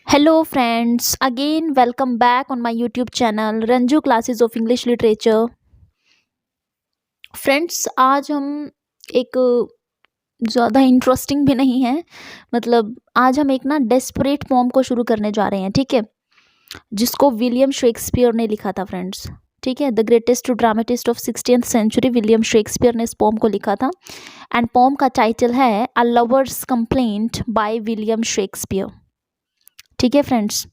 Hello friends, again welcome back on my YouTube channel Ranju Classes of English Literature। Friends आज हम एक ज़्यादा interesting भी नहीं है, मतलब आज हम एक ना डेस्परेट पोम को शुरू करने जा रहे हैं, ठीक है, जिसको विलियम शेक्सपियर ने लिखा था फ्रेंड्स। ठीक है, the greatest dramatist of 16th century William Shakespeare ने इस पोम को लिखा था एंड पोम का टाइटल है a lovers complaint by William Shakespeare. ठीक है फ्रेंड्स,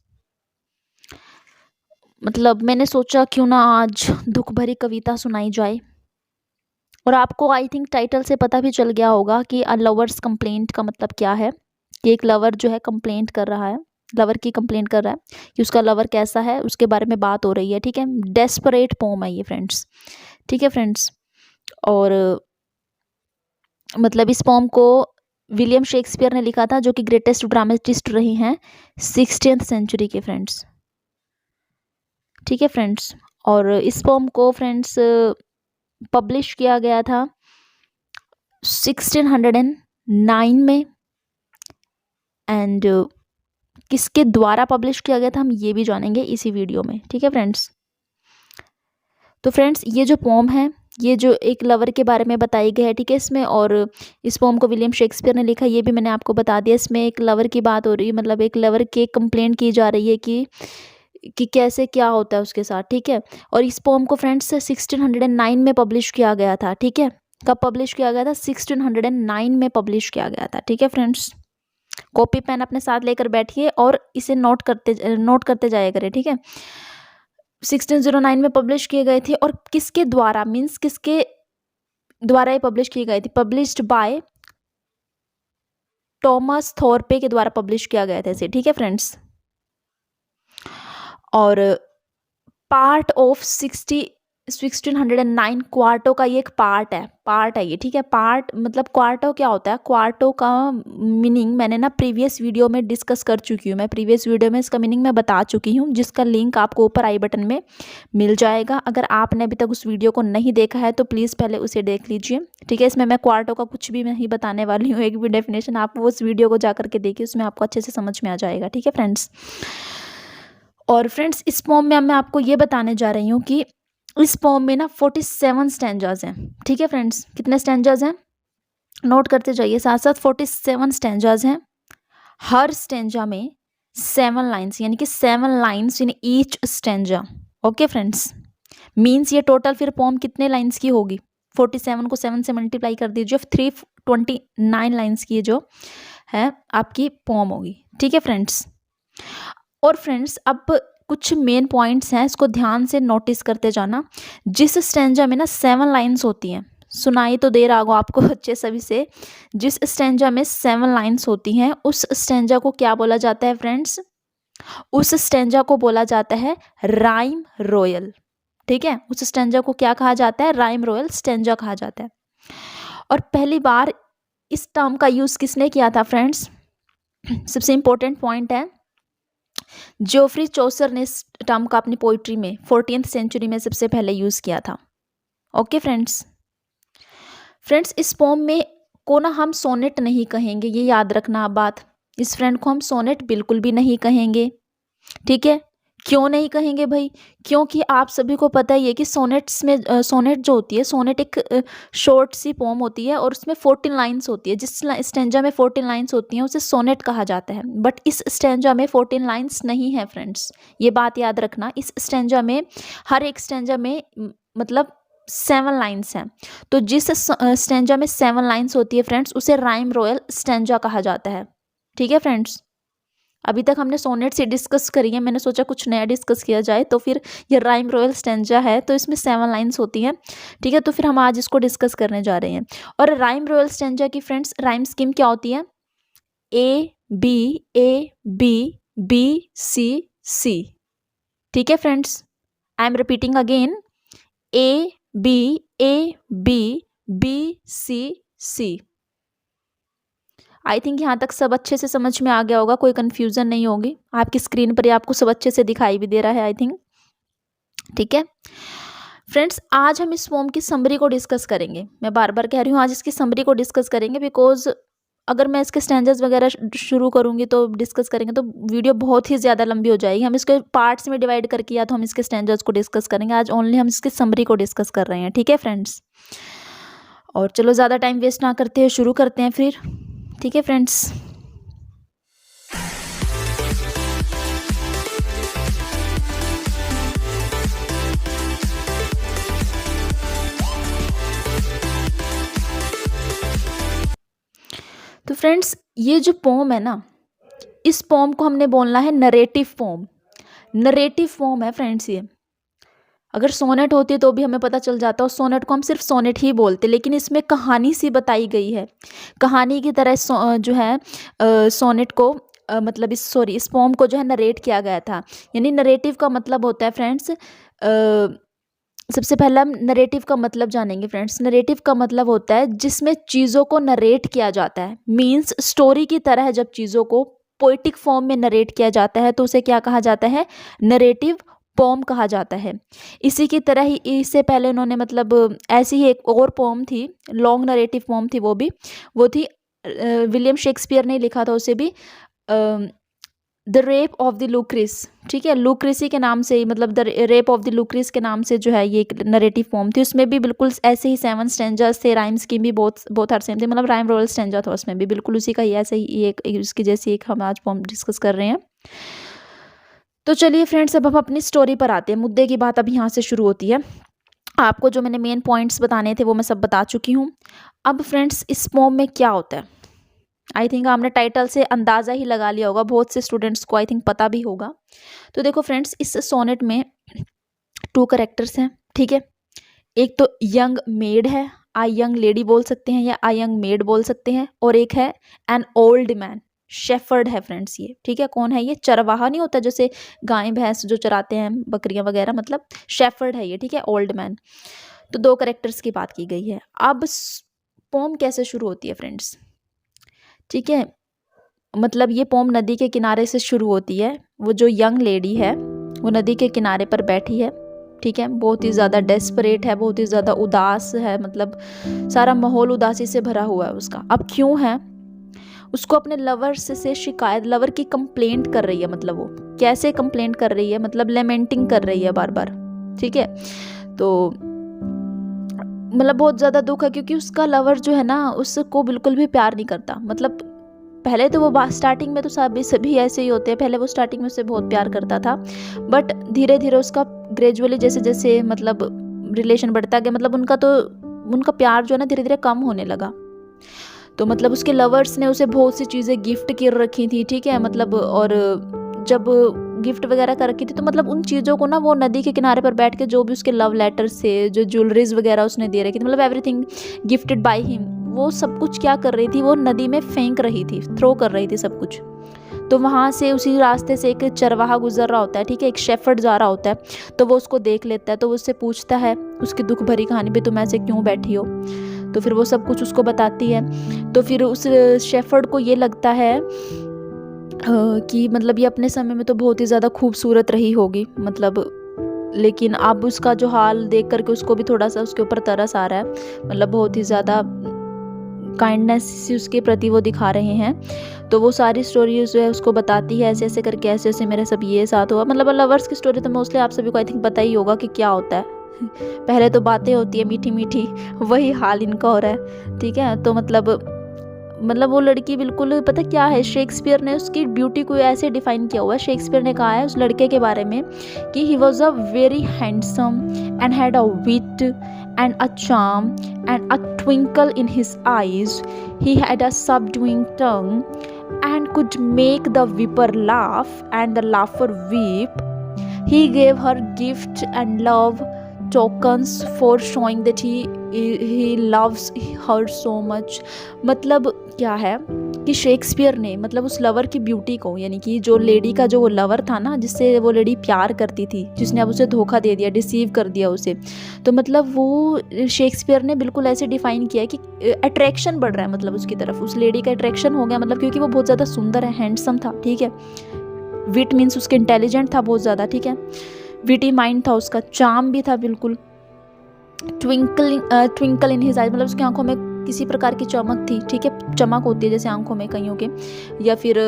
मतलब मैंने सोचा क्यों ना आज दुख भरी कविता सुनाई जाए। और आपको आई थिंक टाइटल से पता भी चल गया होगा कि अ लवर्स कंप्लेंट का मतलब क्या है, कि एक लवर जो है कंप्लेंट कर रहा है, लवर की कंप्लेंट कर रहा है कि उसका लवर कैसा है, उसके बारे में बात हो रही है। ठीक है, डेस्परेट पोम है ये फ्रेंड्स। ठीक है फ्रेंड्स, और मतलब इस पोम को विलियम शेक्सपियर ने लिखा था, जो कि ग्रेटेस्ट ड्रामेटिस्ट रही हैं 16th सेंचुरी के फ्रेंड्स। ठीक है फ्रेंड्स, और इस पोम को फ्रेंड्स पब्लिश किया गया था 1609 में एंड किसके द्वारा पब्लिश किया गया था हम ये भी जानेंगे इसी वीडियो में। ठीक है फ्रेंड्स, तो फ्रेंड्स ये जो पोम है, ये जो एक लवर के बारे में बताई गई है, ठीक है इसमें, और इस पोम को विलियम शेक्सपियर ने लिखा, ये भी मैंने आपको बता दिया। इसमें एक लवर की बात हो रही है, मतलब एक लवर की कंप्लेंट की जा रही है कि कैसे क्या होता है उसके साथ। ठीक है, और इस पोम को फ्रेंड्स 1609 में पब्लिश किया गया था। ठीक है, कब पब्लिश किया गया था? 1609 में पब्लिश किया गया था। ठीक है फ्रेंड्स, कॉपी पेन अपने साथ लेकर बैठिए और इसे नोट करते जाया करें। ठीक है, 1609 में पब्लिश किए गए थे, और किसके द्वारा, मीन्स किसके द्वारा ये पब्लिश की गई थी? पब्लिश्ड बाय टॉमस थॉर्पे के द्वारा पब्लिश किया गया था इसे। ठीक है फ्रेंड्स, और पार्ट ऑफ 1609 क्वार्टो का ये एक पार्ट है ये। ठीक है, पार्ट मतलब क्वार्टो क्या होता है? क्वार्टो का मीनिंग मैंने ना प्रीवियस वीडियो में डिस्कस कर चुकी हूँ। मैं प्रीवियस वीडियो में इसका मीनिंग मैं बता चुकी हूँ, जिसका लिंक आपको ऊपर आई बटन में मिल जाएगा। अगर आपने अभी तक उस वीडियो को नहीं देखा है तो प्लीज़ पहले उसे देख लीजिए। ठीक है, इसमें मैं क्वार्टो का कुछ भी नहीं बताने वाली हूँ, एक भी डेफिनेशन। आप वो उस वीडियो को जा करके देखिए, उसमें आपको अच्छे से समझ में आ जाएगा। ठीक है फ्रेंड्स, और फ्रेंड्स इस पोम में मैं आपको ये बताने जा रही हूँ कि इस पोम में ना 47 स्टैंजाज हैं। ठीक है फ्रेंड्स, कितने स्टैंजाज हैं नोट करते जाइए साथ साथ। 47 स्टैंजाज हैं, हर स्टैंजा में 7 लाइन्स, यानी कि 7 lines in each stanza. Okay friends, means ये टोटल फिर पोम कितने लाइन्स की होगी? 47 को 7 से मल्टीप्लाई कर दीजिए, 329 लाइन्स की जो है आपकी पोम होगी। ठीक है फ्रेंड्स, और फ्रेंड्स अब कुछ मेन पॉइंट्स हैं, इसको ध्यान से नोटिस करते जाना। जिस स्टैंजा में ना 7 लाइन्स होती हैं, सुनाई तो दे रहा होगा आपको अच्छे सभी से, जिस स्टैंजा में 7 लाइन्स होती हैं उस स्टैंजा को क्या बोला जाता है फ्रेंड्स? उस स्टैंजा को बोला जाता है राइम रॉयल। ठीक है, उस स्टैंजा को क्या कहा जाता है? राइम रॉयल स्टैंजा कहा जाता है। और पहली बार इस टर्म का यूज किसने किया था फ्रेंड्स? सबसे इंपॉर्टेंट पॉइंट है, जोफ्री चौसर ने इस टर्म का अपनी पोइट्री में 14th सेंचुरी में सबसे पहले यूज किया था। ओके फ्रेंड्स, इस पोम में को ना हम सोनेट नहीं कहेंगे, ये याद रखना आप बात। इस फ्रेंड को हम सोनेट बिल्कुल भी नहीं कहेंगे। ठीक है, क्यों नहीं कहेंगे भाई? क्योंकि आप सभी को पता ही है कि सोनेट्स में सोनेट जो होती है, सोनेट एक शॉर्ट सी पोम होती है और उसमें 14 लाइन्स होती है। जिस स्टेंजा में 14 लाइन्स होती हैं उसे सोनेट कहा जाता है, बट इस स्टेंजा में 14 लाइन्स नहीं है फ्रेंड्स, ये बात याद रखना। इस स्टेंजा में हर एक स्टेंजा में मतलब 7 लाइन्स हैं। तो जिस स्टेंजा में 7 लाइन्स होती है फ्रेंड्स, उसे राइम रॉयल स्टेंजा कहा जाता है। ठीक है फ्रेंड्स, अभी तक हमने सोनेट से डिस्कस करी है, मैंने सोचा कुछ नया डिस्कस किया जाए, तो फिर ये राइम रॉयल स्टेंजा है, तो इसमें 7 लाइन्स होती हैं। ठीक है, तो फिर हम आज इसको डिस्कस करने जा रहे हैं। और राइम रॉयल स्टेंजा की फ्रेंड्स राइम स्कीम क्या होती है? A B B C. ठीक है friends, I am repeating again, A B B C. I think यहाँ तक सब अच्छे से समझ में आ गया होगा, कोई कन्फ्यूज़न नहीं होगी। आपकी स्क्रीन पर ही आपको सब अच्छे से दिखाई भी दे रहा है आई थिंक। ठीक है फ्रेंड्स, आज हम इस फॉर्म की समरी को डिस्कस करेंगे। मैं बार बार कह रही हूँ आज इसकी समरी को डिस्कस करेंगे, बिकॉज अगर मैं इसके स्टैंजर्स वगैरह शुरू करूँगी तो डिस्कस करेंगे तो वीडियो बहुत ही ज़्यादा लंबी हो जाएगी। हम इसके पार्ट्स में डिवाइड करके या तो हम इसके स्टैंजर्स को डिस्कस करेंगे। आज ओनली हम इसके समरी को डिस्कस कर रहे हैं, ठीक है फ्रेंड्स। और चलो ज़्यादा टाइम वेस्ट ना करते हुए शुरू करते हैं फिर, ठीक है फ्रेंड्स। तो फ्रेंड्स ये जो पोम है ना, इस पोम को हमने बोलना है नरेटिव पोम। नरेटिव पोम है फ्रेंड्स ये। अगर सोनेट होती तो भी हमें पता चल जाता, और सोनेट को हम सिर्फ सोनेट ही बोलते, लेकिन इसमें कहानी सी बताई गई है। कहानी की तरह जो है सोनेट को मतलब इस पोम को जो है नरेट किया गया था। यानी नरेटिव का मतलब होता है फ्रेंड्स, सबसे पहला हम नरेटिव का मतलब जानेंगे फ्रेंड्स। नरेटिव का मतलब होता है जिसमें चीज़ों को नरेट किया जाता है, मीन्स स्टोरी की तरह जब चीज़ों को पोइटिक फॉर्म में नरेट किया जाता है तो उसे क्या कहा जाता है, नरेटिव पोम कहा जाता है। इसी की तरह ही इससे पहले उन्होंने मतलब ऐसी ही एक और पोम थी, लॉन्ग नरेटिव पोम थी, वो थी विलियम शेक्सपियर ने लिखा था उसे भी, द रेप ऑफ द लुक्रिस, ठीक है, लुक्रिसी के नाम से ही, मतलब द रेप ऑफ द लुक्रिस के नाम से जो है ये एक नरेटिव फॉर्म थी। उसमें भी बिल्कुल ऐसे ही 7 स्टैंजर्स थे, राइम स्कीम भी बहुत आर सेम थे, मतलब राइम रोयल स्टैंजर था उसमें भी, बिल्कुल उसी का ही ऐसे ही एक उसकी जैसी एक हम आज फॉर्म डिस्कस कर रहे हैं। तो चलिए फ्रेंड्स अब हम अपनी स्टोरी पर आते हैं। मुद्दे की बात अब यहाँ से शुरू होती है। आपको जो मैंने मेन पॉइंट्स बताने थे वो मैं सब बता चुकी हूँ। अब फ्रेंड्स इस पोम में क्या होता है, आई थिंक आपने टाइटल से अंदाज़ा ही लगा लिया होगा, बहुत से स्टूडेंट्स को आई थिंक पता भी होगा। तो देखो फ्रेंड्स इस सोनेट में 2 कैरेक्टर्स हैं, ठीक है। एक तो यंग मेड है, आई यंग लेडी बोल सकते हैं या आई यंग मेड बोल सकते हैं, और एक है एन ओल्ड मैन, शेफर्ड है फ्रेंड्स ये, ठीक है। कौन है ये, चरवाहा नहीं होता जैसे गाय भैंस जो चराते हैं, बकरियां वगैरह, मतलब शेफर्ड है ये, ठीक है, ओल्ड मैन। तो 2 कैरेक्टर्स की बात की गई है। अब पोम कैसे शुरू होती है फ्रेंड्स, ठीक है, मतलब ये पोम नदी के किनारे से शुरू होती है। वो जो यंग लेडी है वो नदी के किनारे पर बैठी है, ठीक है, बहुत ही ज़्यादा डेस्परेट है, बहुत ही ज़्यादा उदास है, मतलब सारा माहौल उदासी से भरा हुआ है उसका। अब क्यों है, उसको अपने लवर से शिकायत, लवर की कंप्लेंट कर रही है, मतलब वो कैसे कंप्लेंट कर रही है, मतलब लेमेंटिंग कर रही है बार बार, ठीक है। तो मतलब बहुत ज़्यादा दुख है क्योंकि उसका लवर जो है ना उसको बिल्कुल भी प्यार नहीं करता। मतलब पहले तो वो स्टार्टिंग में तो सभी ऐसे ही होते हैं, पहले वो स्टार्टिंग में उससे बहुत प्यार करता था, बट धीरे धीरे उसका ग्रेजुअली जैसे जैसे मतलब रिलेशन बढ़ता गया, मतलब उनका प्यार जो है ना धीरे धीरे कम होने लगा। तो मतलब उसके लवर्स ने उसे बहुत सी चीज़ें गिफ्ट कर रखी थी, ठीक है, मतलब और जब गिफ्ट वगैरह कर रखी थी तो मतलब उन चीज़ों को ना वो नदी के किनारे पर बैठ के जो भी उसके लव लेटर से जो ज्वेलरीज वगैरह उसने दे रखी थी, मतलब एवरीथिंग गिफ्टेड बाय हिम, वो सब कुछ क्या कर रही थी, वो नदी में फेंक रही थी, थ्रो कर रही थी सब कुछ। तो वहाँ से उसी रास्ते से एक चरवाहा गुजर रहा होता है, ठीक है, एक शेफर्ड जा रहा होता है, तो वो उसको देख लेता है, तो वो उससे पूछता है उसकी दुख भरी कहानी भी, तुम ऐसे क्यों बैठी हो, तो फिर वो सब कुछ उसको बताती है। तो फिर उस शेफर्ड को ये लगता है कि मतलब ये अपने समय में तो बहुत ही ज़्यादा खूबसूरत रही होगी, मतलब लेकिन अब उसका जो हाल देख करके उसको भी थोड़ा सा उसके ऊपर तरस आ रहा है, मतलब बहुत ही ज़्यादा काइंडनेस सी उसके प्रति वो दिखा रहे हैं। तो वो सारी स्टोरी जो है उसको बताती है, ऐसे ऐसे करके ऐसे ऐसे मेरे सब ये साथ हुआ, मतलब लवर्स की स्टोरी तो मोस्टली आप सभी को आई थिंक पता ही होगा कि क्या होता है। पहले तो बातें होती है मीठी मीठी, वही हाल इनका हो रहा है, ठीक है। तो मतलब वो लड़की बिल्कुल, पता क्या है, शेक्सपियर ने उसकी ब्यूटी को ऐसे डिफाइन किया हुआ है, शेक्सपियर ने कहा है उस लड़के के बारे में कि he was a very handsome and had a wit and a charm and a twinkle in his eyes, he had a subduing tongue and could make the weeper laugh and the लाफर weep, he gave her gift and love tokens for showing that he loves her so much। मतलब क्या है कि Shakespeare ने मतलब उस lover की beauty को, यानी कि जो लेडी का जो वो लवर था ना जिससे वो लेडी प्यार करती थी, जिसने अब उसे धोखा दे दिया, डिसीव कर दिया उसे, तो मतलब वो शेक्सपियर ने बिल्कुल ऐसे डिफाइन किया कि अट्रैक्शन बढ़ रहा है, मतलब उसकी तरफ उस लेडी का अट्रैक्शन हो गया, मतलब क्योंकि वो बहुत ज़्यादा सुंदर है, हैंडसम था, ठीक है, विट मीन्स उसके इंटेलिजेंट था बहुत ज़्यादा, ठीक है, विटी माइंड था उसका, चार्म भी था बिल्कुल, ट्विंकल इन हिज आइज, मतलब उसकी आंखों में किसी प्रकार की चमक थी, ठीक है, चमक होती है जैसे आंखों में कईयों के, या फिर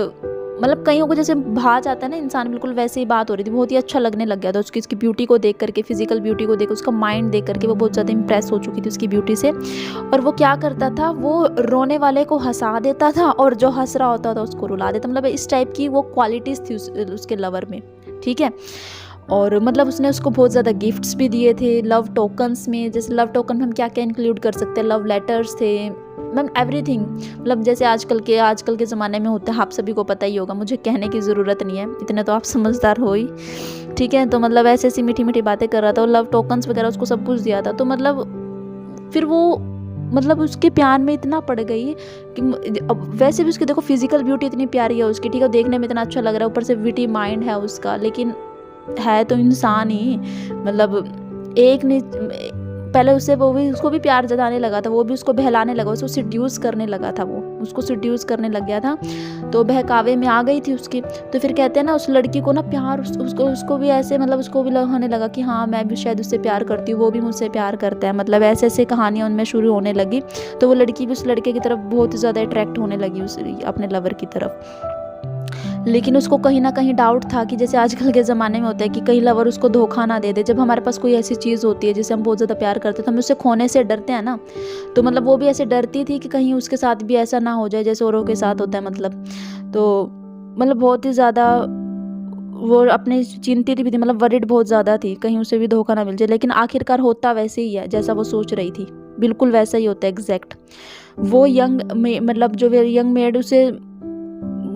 मतलब कईयों को जैसे भा जाता है ना इंसान, बिल्कुल वैसे ही बात हो रही थी। बहुत ही अच्छा लगने लग गया था उसकी ब्यूटी को देख करके, फिजिकल ब्यूटी को देख, उसका माइंड देख करके वो बहुत ज़्यादा इंप्रेस हो चुकी थी उसकी ब्यूटी से। और वो क्या करता था, वो रोने वाले को हंसा देता था और जो हंस रहा होता था उसको रुला देता, मतलब इस टाइप की वो क्वालिटीज़ थी उसके लवर में, ठीक है। और मतलब उसने उसको बहुत ज़्यादा गिफ्ट्स भी दिए थे लव टोकन्स में। जैसे लव टोकन में हम क्या क्या इंक्लूड कर सकते हैं, लव लेटर्स थे, मैम एवरीथिंग, मतलब जैसे आजकल के ज़माने में होता है, आप सभी को पता ही होगा, मुझे कहने की ज़रूरत नहीं है, इतने तो आप समझदार हो ही, ठीक है। तो मतलब ऐसे ऐसी मीठी मीठी बातें कर रहा था और लव टोकन्स वगैरह उसको सब कुछ दिया था। तो मतलब फिर वो मतलब उसके प्यार में इतना पड़ गई कि अब वैसे भी उसकी देखो फिजिकल ब्यूटी इतनी प्यारी है उसकी, ठीक है, देखने में इतना अच्छा लग रहा है, ऊपर से विटी माइंड है उसका, लेकिन है तो इंसान ही, मतलब एक ने पहले उससे वो भी उसको भी प्यार जताने लगा था, वो भी उसको बहलाने लगा, उसको सिड्यूस करने लगा था, वो उसको सिड्यूस करने लग गया था, तो बहकावे में आ गई थी उसकी। तो फिर कहते हैं ना उस लड़की को ना प्यार उसको भी ऐसे मतलब उसको भी होने लगा कि हाँ मैं भी शायद उससे प्यार करती हूँ, वो भी मुझसे प्यार करता है, मतलब ऐसे ऐसे कहानियाँ उनमें शुरू होने लगी। तो वो लड़की भी उस लड़के की तरफ बहुत ही ज़्यादा अट्रैक्ट होने लगी उस अपने लवर की तरफ। लेकिन उसको कहीं ना कहीं डाउट था कि जैसे आजकल के ज़माने में होता है कि कहीं लवर उसको धोखा ना दे दे। जब हमारे पास कोई ऐसी चीज़ होती है जिसे हम बहुत ज़्यादा प्यार करते हैं तो हम उससे खोने से डरते हैं ना, तो मतलब वो भी ऐसे डरती थी कि कहीं उसके साथ भी ऐसा ना हो जाए जैसे औरों के साथ होता है, तो मतलब बहुत ही ज़्यादा वो अपने चिंतित भी थी, मतलब वरिड बहुत ज़्यादा थी कहीं उसे भी धोखा ना मिल जाए। लेकिन आखिरकार होता वैसे ही है जैसा वो सोच रही थी, बिल्कुल वैसा ही होता है एग्जैक्ट। वो मतलब जो यंग मेड उसे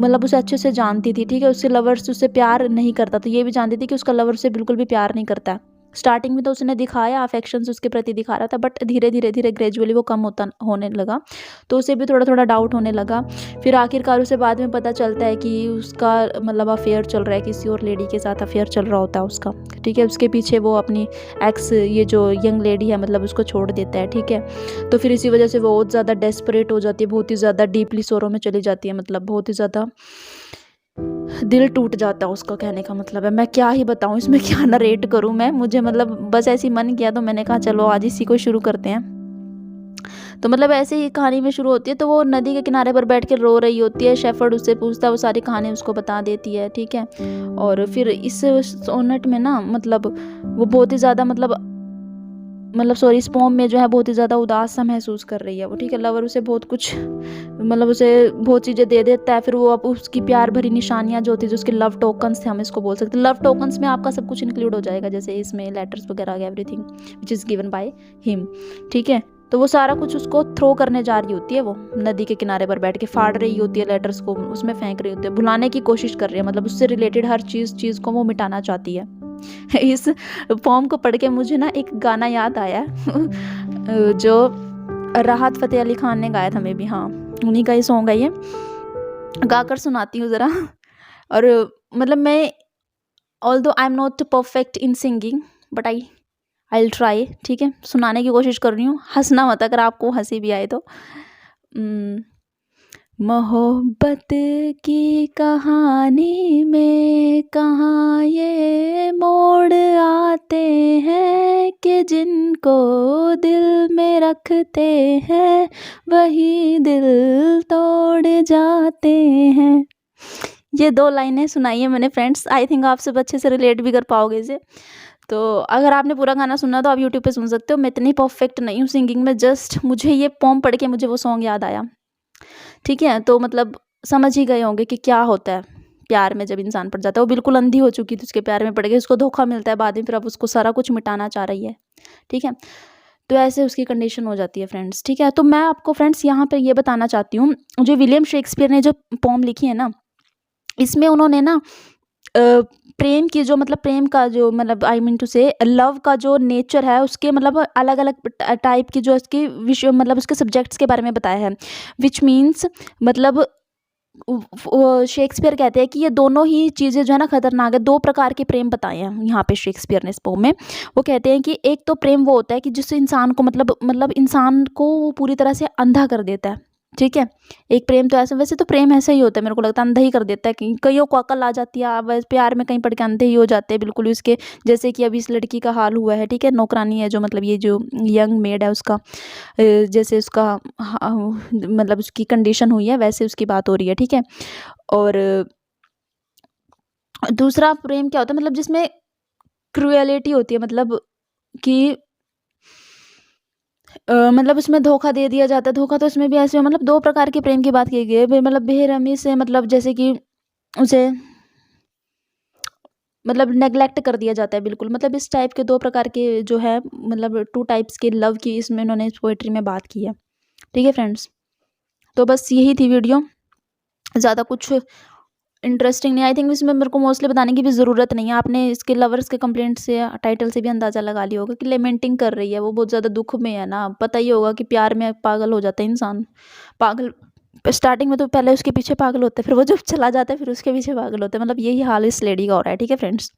मतलब उसे अच्छे से जानती थी, ठीक है, उससे लवर से उससे प्यार नहीं करता, तो ये भी जानती थी कि उसका लवर से बिल्कुल भी प्यार नहीं करता। स्टार्टिंग में तो उसने दिखाया अफेक्शंस उसके प्रति दिखा रहा था, बट धीरे धीरे धीरे ग्रेजुअली वो कम होने लगा, तो उसे भी थोड़ा थोड़ा डाउट होने लगा। फिर आखिरकार उसे बाद में पता चलता है कि उसका मतलब अफेयर चल रहा है, किसी और लेडी के साथ अफेयर चल रहा होता है उसका, ठीक है। उसके पीछे वो अपनी एक्स ये जो यंग लेडी है मतलब उसको छोड़ देता है, ठीक है। तो फिर इसी वजह से वो बहुत ज़्यादा डेस्परेट हो जाती है, बहुत ही ज़्यादा डीपली सोरो में चली जाती है, मतलब बहुत ही ज़्यादा दिल टूट जाता है उसका, कहने का मतलब है। मैं क्या ही बताऊँ इसमें, क्या नरेट करूँ मैं, मुझे मतलब बस ऐसे ही मन किया तो मैंने कहा चलो आज इसी को शुरू करते हैं। तो मतलब ऐसे ही कहानी में शुरू होती है। तो वो नदी के किनारे पर बैठ के रो रही होती है, शेफर्ड उससे पूछता है, वो सारी कहानी उसको बता देती है, ठीक है। और फिर इस सोनेट में ना मतलब वो बहुत ही ज़्यादा मतलब सॉरी इस पोम में जो है बहुत ही ज़्यादा उदास सा महसूस कर रही है वो, ठीक है। लवर उसे बहुत कुछ मतलब उसे बहुत चीज़ें दे देता है। फिर वो अब उसकी प्यार भरी निशानियाँ जो होती है, जो उसके लव टोकन्स थे हम इसको बोल सकते हैं। लव टोकन्स में आपका सब कुछ इंक्लूड हो जाएगा, जैसे इसमें लेटर्स वगैरह everything which is given by him, ठीक है। तो वो सारा कुछ उसको थ्रो करने जा रही होती है, वो नदी के किनारे पर बैठ के फाड़ रही होती है लेटर्स को, उसमें फेंक रही होती है, भुलाने की कोशिश कर रही है, मतलब उससे रिलेटेड हर चीज़ को वो मिटाना चाहती है। इस पोम को पढ़ के मुझे ना एक गाना याद आया जो राहत फ़तेह अली खान ने गाया था, मे बी, हाँ उन्हीं का ही सॉन्ग है ये, गाकर सुनाती हूँ ज़रा। और मतलब मैं although I am not perfect in singing but I will try, ठीक है, सुनाने की कोशिश कर रही हूँ। हंसना मत अगर आपको हंसी भी आए तो। मोहब्बत की कहानी में कहाँ ये मोड़ आते हैं कि जिनको दिल में रखते हैं वही दिल तोड़ जाते हैं। ये 2 लाइनें सुनाई है मैंने फ्रेंड्स, आई थिंक आप सब अच्छे से रिलेट भी कर पाओगे इसे। तो अगर आपने पूरा गाना सुना तो आप यूट्यूब पे सुन सकते हो। मैं इतनी परफेक्ट नहीं हूँ सिंगिंग में, जस्ट मुझे ये पोम पढ़ के मुझे वो सॉन्ग याद आया, ठीक है। तो मतलब समझ ही गए होंगे कि क्या होता है प्यार में जब इंसान पड़ जाता है। वो बिल्कुल अंधी हो चुकी थी, उसके प्यार में पड़ गई, उसको धोखा मिलता है बाद में, फिर अब उसको सारा कुछ मिटाना चाह रही है, ठीक है। तो ऐसे उसकी कंडीशन हो जाती है फ्रेंड्स, ठीक है। तो मैं आपको फ्रेंड्स यहाँ पे ये बताना चाहती हूँ, जो विलियम शेक्सपियर ने जो पोम लिखी है ना, इसमें उन्होंने ना प्रेम की जो मतलब प्रेम का जो मतलब आई मीन टू से लव का जो नेचर है उसके मतलब अलग अलग टाइप की जो इसकी विषय मतलब उसके सब्जेक्ट्स के बारे में बताया है, विच मीन्स मतलब शेक्सपियर कहते हैं कि ये दोनों ही चीज़ें जो है ना खतरनाक है। 2 प्रकार के प्रेम बताए हैं यहाँ पे शेक्सपियर ने इस पोम में। वो कहते हैं कि एक तो प्रेम वो होता है कि जिससे इंसान को मतलब इंसान को वो पूरी तरह से अंधा कर देता है, ठीक है। एक प्रेम तो ऐसा, वैसे तो प्रेम ऐसा ही होता है, मेरे को लगता है अंधा ही कर देता है, कि कईयों को अकल आ जाती है, वैसे प्यार में कहीं पड़ के अंधे ही हो जाते हैं बिल्कुल ही उसके, जैसे कि अभी इस लड़की का हाल हुआ है, ठीक है। नौकरानी है जो, मतलब ये जो यंग मेड है उसका जैसे उसका मतलब उसकी कंडीशन हुई है वैसे उसकी बात हो रही है, ठीक है। और दूसरा प्रेम क्या होता है, मतलब जिसमें क्रुएलिटी होती है, मतलब कि मतलब उसमें धोखा दे दिया जाता है। धोखा तो इसमें भी ऐसे हो, मतलब 2 प्रकार के प्रेम की बात की गई है। मतलब बेरहमी से, मतलब जैसे कि उसे मतलब नेग्लेक्ट कर दिया जाता है बिल्कुल। मतलब इस टाइप के 2 प्रकार के जो है, मतलब 2 टाइप्स के लव की इसमें उन्होंने इस पोएट्री में बात की है। ठीक है फ्रेंड्स? तो बस यही थी वीडियो, ज़्यादा कुछ इंटरेस्टिंग नहीं। आई थिंक इसमें मेरे को मोस्टली बताने की भी ज़रूरत नहीं है। आपने इसके लवर्स के कंप्लेंट से, टाइटल से भी अंदाज़ा लगा लिया होगा कि लेमेंटिंग कर रही है, वो बहुत ज़्यादा दुःख में है ना। पता ही होगा कि प्यार में पागल हो जाता है इंसान। पागल स्टार्टिंग में तो पहले उसके पीछे पागल होता है, फिर वो जब चला जाता है फिर उसके पीछे पागल होता है। मतलब यही हाल इस लेडी का हो रहा है, ठीक है फ्रेंड्स?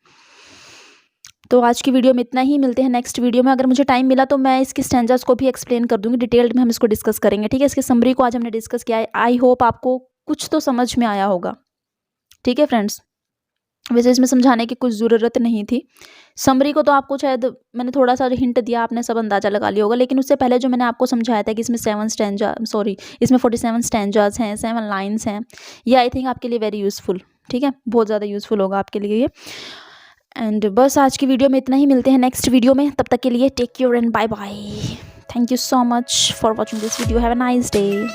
तो आज की वीडियो में इतना ही, मिलते हैं नेक्स्ट वीडियो में। अगर मुझे टाइम मिला तो मैं इसकी स्टैंजास को भी एक्सप्लेन कर दूँगी, डिटेल्ड में हम इसको डिस्कस करेंगे, ठीक है? इसकी समरी को आज हमने डिस्कस किया है। आई होप आपको कुछ तो समझ में आया होगा, ठीक है फ्रेंड्स? वैसे इसमें समझाने की कुछ ज़रूरत नहीं थी। समरी को तो आपको शायद मैंने थोड़ा-सा हिंट दिया, आपने सब अंदाज़ा लगा लिया होगा। लेकिन उससे पहले जो मैंने आपको समझाया था कि इसमें 7 स्टैंजा, सॉरी, इसमें 47 स्टैंजास हैं, 7 लाइन्स हैं। ये आई थिंक आपके लिए वेरी यूज़फुल, ठीक है? बहुत ज़्यादा यूज़फुल होगा आपके लिए ये। एंड बस आज की वीडियो में इतना ही, मिलते हैं नेक्स्ट वीडियो में। तब तक के लिए take care and bye bye. Thank you so much for watching this video. Have a nice day.